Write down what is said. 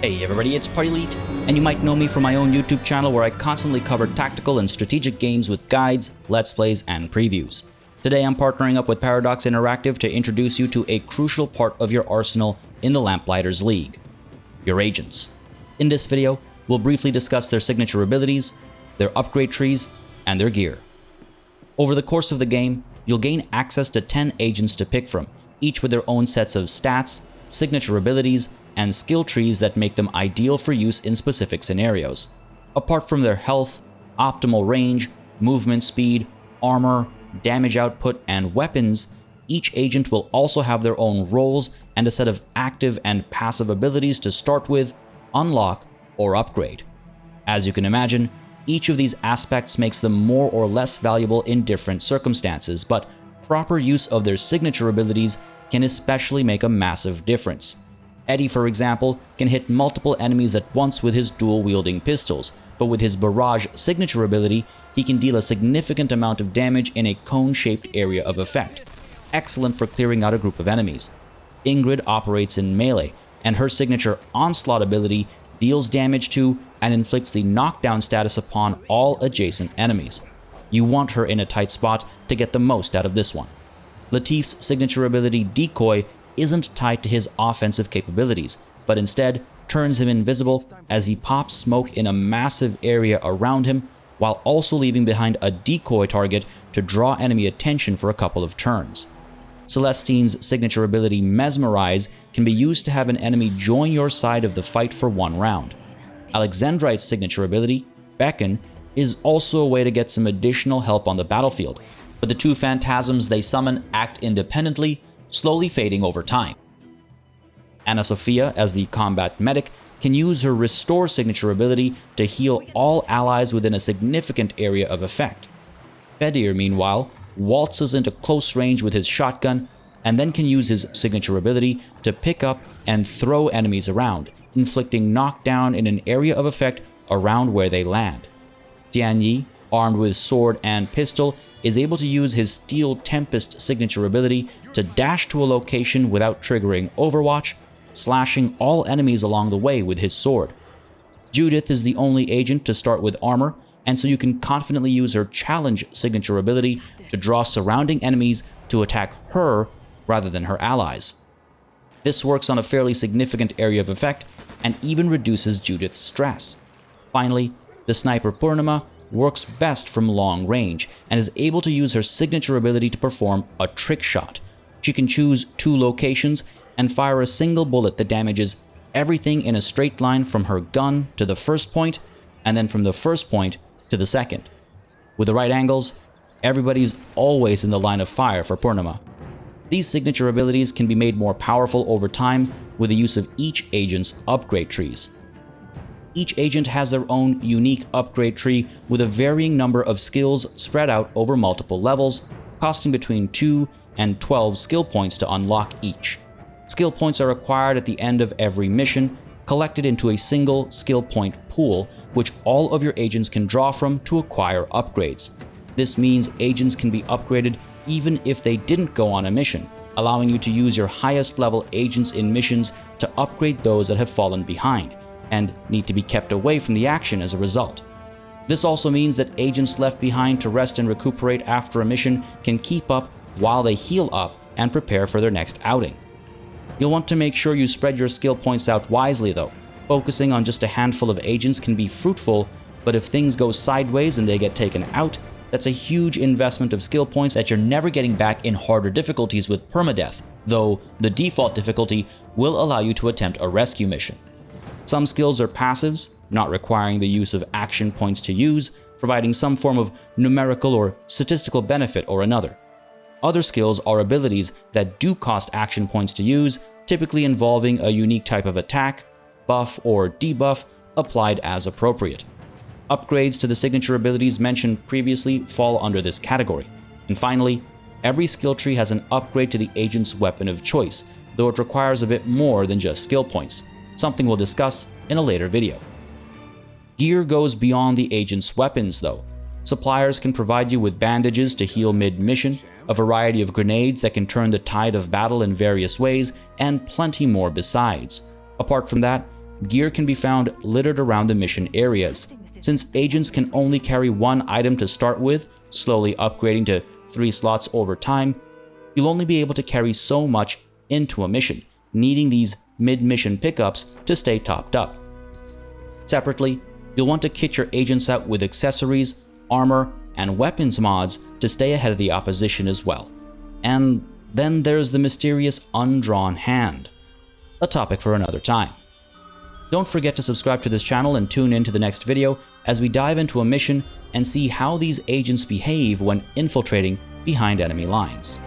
Hey everybody, it's PartyElite, and you might know me from my own YouTube channel where I constantly cover tactical and strategic games with guides, let's plays, and previews. Today I'm partnering up with Paradox Interactive to introduce you to a crucial part of your arsenal in the Lamplighters League: your agents. In this video, we'll briefly discuss their signature abilities, their upgrade trees, and their gear. Over the course of the game, you'll gain access to 10 agents to pick from, each with their own sets of stats, signature abilities, and skill trees that make them ideal for use in specific scenarios. Apart from their health, optimal range, movement speed, armor, damage output, and weapons, each agent will also have their own roles and a set of active and passive abilities to start with, unlock, or upgrade. As you can imagine, each of these aspects makes them more or less valuable in different circumstances, but proper use of their signature abilities can especially make a massive difference. Eddie, for example, can hit multiple enemies at once with his dual-wielding pistols, but with his barrage signature ability, he can deal a significant amount of damage in a cone-shaped area of effect, excellent for clearing out a group of enemies. Ingrid operates in melee, and her signature onslaught ability deals damage to and inflicts the knockdown status upon all adjacent enemies. You want her in a tight spot to get the most out of this one. Latif's signature ability Decoy isn't tied to his offensive capabilities, but instead turns him invisible as he pops smoke in a massive area around him, while also leaving behind a decoy target to draw enemy attention for a couple of turns. Celestine's signature ability Mesmerize can be used to have an enemy join your side of the fight for one round. Alexandrite's signature ability, Beckon, is also a way to get some additional help on the battlefield, but the two phantasms they summon act independently, slowly fading over time. Anna Sophia, as the combat medic, can use her Restore signature ability to heal all allies within a significant area of effect. Fedir, meanwhile, waltzes into close range with his shotgun, and then can use his signature ability to pick up and throw enemies around, inflicting knockdown in an area of effect around where they land. Tianyi, armed with sword and pistol, is able to use his Steel Tempest signature ability to dash to a location without triggering Overwatch, slashing all enemies along the way with his sword. Judith is the only agent to start with armor, and so you can confidently use her Challenge signature ability to draw surrounding enemies to attack her rather than her allies. This works on a fairly significant area of effect and even reduces Judith's stress. Finally, the sniper Purnima works best from long range and is able to use her signature ability to perform a trick shot. She can choose 2 locations and fire a single bullet that damages everything in a straight line from her gun to the first point, and then from the first point to the second. With the right angles, everybody's always in the line of fire for Purnima. These signature abilities can be made more powerful over time with the use of each agent's upgrade trees. Each agent has their own unique upgrade tree with a varying number of skills spread out over multiple levels, costing between 2 and 12 skill points to unlock each. Skill points are acquired at the end of every mission, collected into a single skill point pool, which all of your agents can draw from to acquire upgrades. This means agents can be upgraded even if they didn't go on a mission, allowing you to use your highest level agents in missions to upgrade those that have fallen behind and need to be kept away from the action as a result. This also means that agents left behind to rest and recuperate after a mission can keep up while they heal up and prepare for their next outing. You'll want to make sure you spread your skill points out wisely though. Focusing on just a handful of agents can be fruitful, but if things go sideways and they get taken out, that's a huge investment of skill points that you're never getting back in harder difficulties with permadeath, though the default difficulty will allow you to attempt a rescue mission. Some skills are passives, not requiring the use of action points to use, providing some form of numerical or statistical benefit or another. Other skills are abilities that do cost action points to use, typically involving a unique type of attack, buff, or debuff applied as appropriate. Upgrades to the signature abilities mentioned previously fall under this category. And finally, every skill tree has an upgrade to the agent's weapon of choice, though it requires a bit more than just skill points, something we'll discuss in a later video. Gear goes beyond the agent's weapons though. Suppliers can provide you with bandages to heal mid-mission, a variety of grenades that can turn the tide of battle in various ways, and plenty more besides. Apart from that, gear can be found littered around the mission areas. Since agents can only carry one item to start with, slowly upgrading to 3 slots over time, you'll only be able to carry so much into a mission, needing these mid-mission pickups to stay topped up. Separately, you'll want to kit your agents out with accessories, armor, and weapons mods to stay ahead of the opposition as well. And then there's the mysterious undrawn hand, a topic for another time. Don't forget to subscribe to this channel and tune in to the next video as we dive into a mission and see how these agents behave when infiltrating behind enemy lines.